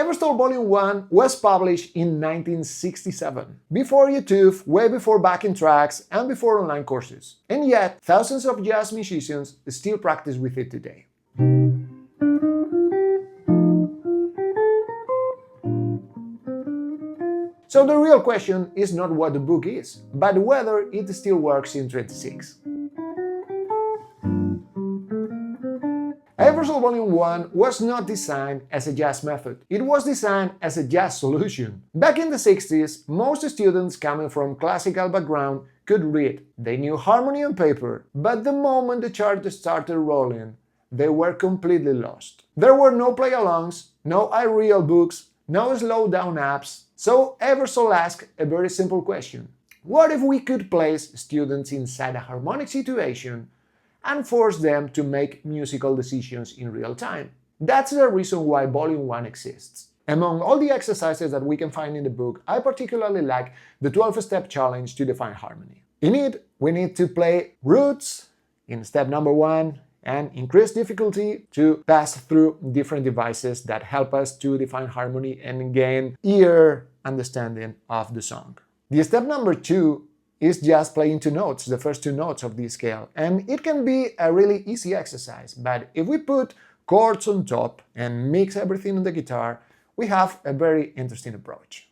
Aebersold Volume 1 was published in 1967, before YouTube, way before backing tracks, and before online courses. And yet, thousands of jazz musicians still practice with it today. So the real question is not what the book is, but whether it still works in 26. Aebersold Volume 1 was not designed as a jazz method, it was designed as a jazz solution. Back in the 60s, most students coming from classical background could read. They knew harmony on paper, but the moment the chart started rolling, they were completely lost. There were no play-alongs, no iReal books, no slow-down apps, so Aebersold asked a very simple question. What if we could place students inside a harmonic situation and force them to make musical decisions in real time? That's the reason why Volume 1 exists. Among all the exercises that we can find in the book, I particularly like the 12-step challenge to define harmony. In it, we need to play roots in step number 1 and increase difficulty to pass through different devices that help us to define harmony and gain ear understanding of the song. The step number 2 is just playing 2 notes, the first 2 notes of the scale, and it can be a really easy exercise, but if we put chords on top and mix everything on the guitar, we have a very interesting approach.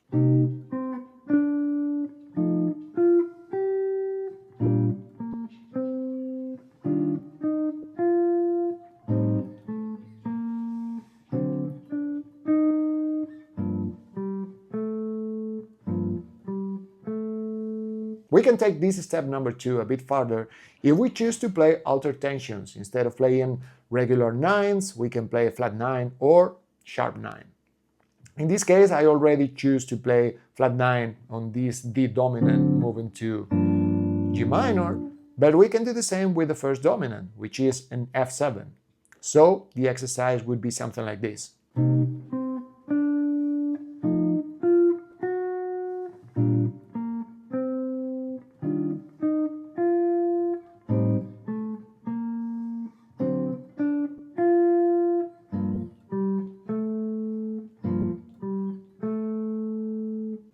We can take this step number 2 a bit further if we choose to play altered tensions. Instead of playing regular 9s, we can play a flat 9 or sharp 9. In this case, I already choose to play flat 9 on this D dominant moving to G minor, but we can do the same with the first dominant, which is an F7. So the exercise would be something like this.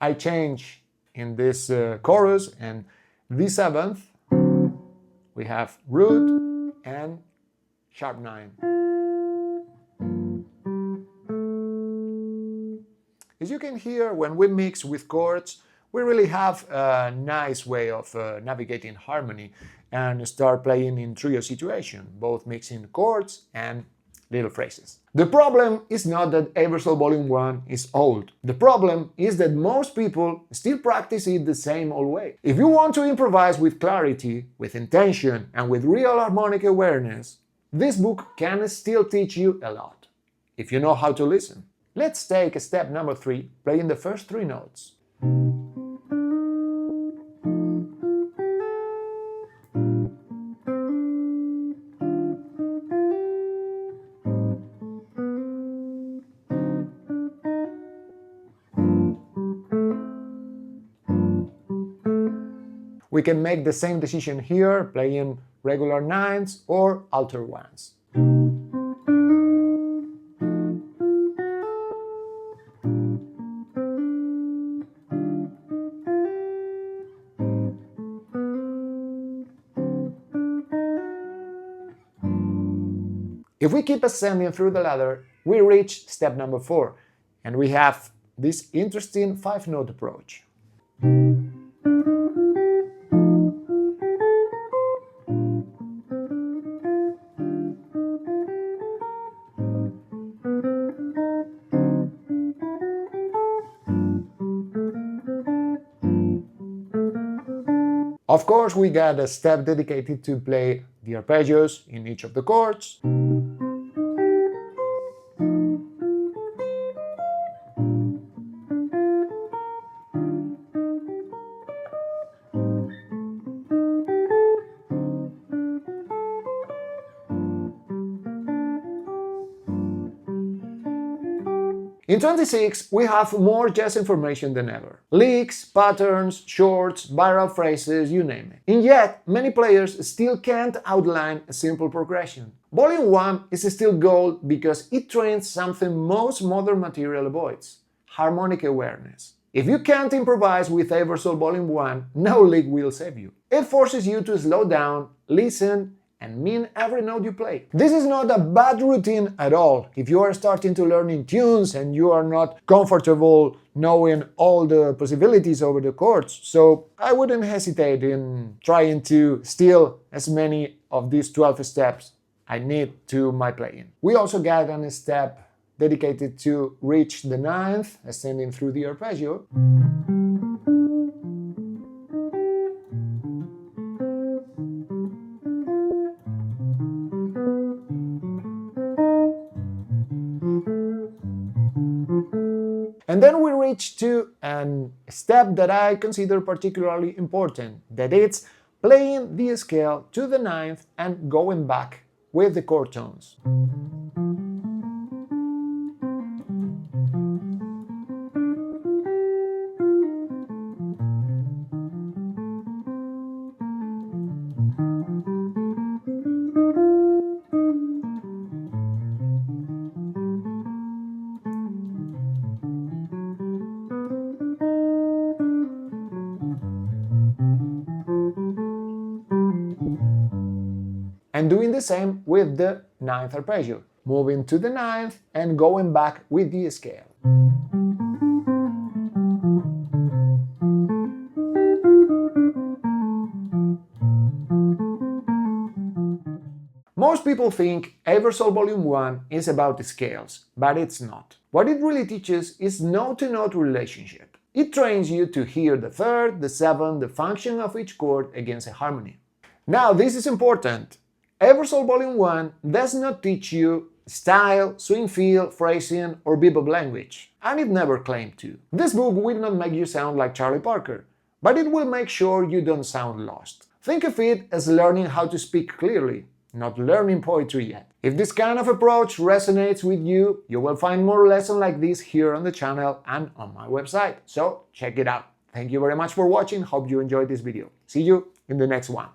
I change in this chorus, and the 7th we have root and sharp 9. As you can hear, when we mix with chords, we really have a nice way of navigating harmony and start playing in trio situation, both mixing chords and little phrases. The problem is not that Aebersold Volume 1 is old. The problem is that most people still practice it the same old way. If you want to improvise with clarity, with intention, and with real harmonic awareness, this book can still teach you a lot, if you know how to listen. Let's take step number 3, playing the first 3 notes. We can make the same decision here, playing regular 9s or altered 1s. If we keep ascending through the ladder, we reach step number 4, and we have this interesting 5-note approach. Of course, we got a step dedicated to play the arpeggios in each of the chords. In 26, we have more jazz information than ever. Licks, patterns, shorts, viral phrases, you name it. And yet, many players still can't outline a simple progression. Volume 1 is still gold because it trains something most modern material avoids: harmonic awareness. If you can't improvise with Aebersold Volume 1, no lick will save you. It forces you to slow down, listen, and mean every note you play. This is not a bad routine at all if you are starting to learn in tunes and you are not comfortable knowing all the possibilities over the chords, so I wouldn't hesitate in trying to steal as many of these 12 steps I need to my playing. We also got a step dedicated to reach the ninth, ascending through the arpeggio. And then we reach to a step that I consider particularly important, that it's playing the scale to the ninth and going back with the chord tones. And doing the same with the ninth arpeggio, moving to the ninth and going back with the scale. Most people think Aebersold Volume 1 is about the scales, but it's not. What it really teaches is note-to-note relationship. It trains you to hear the third, the seventh, the function of each chord against a harmony. Now, this is important. Aebersold Volume 1 does not teach you style, swing feel, phrasing, or bebop language, and it never claimed to. This book will not make you sound like Charlie Parker, but it will make sure you don't sound lost. Think of it as learning how to speak clearly, not learning poetry yet. If this kind of approach resonates with you, you will find more lessons like this here on the channel and on my website, so check it out. Thank you very much for watching, hope you enjoyed this video. See you in the next one.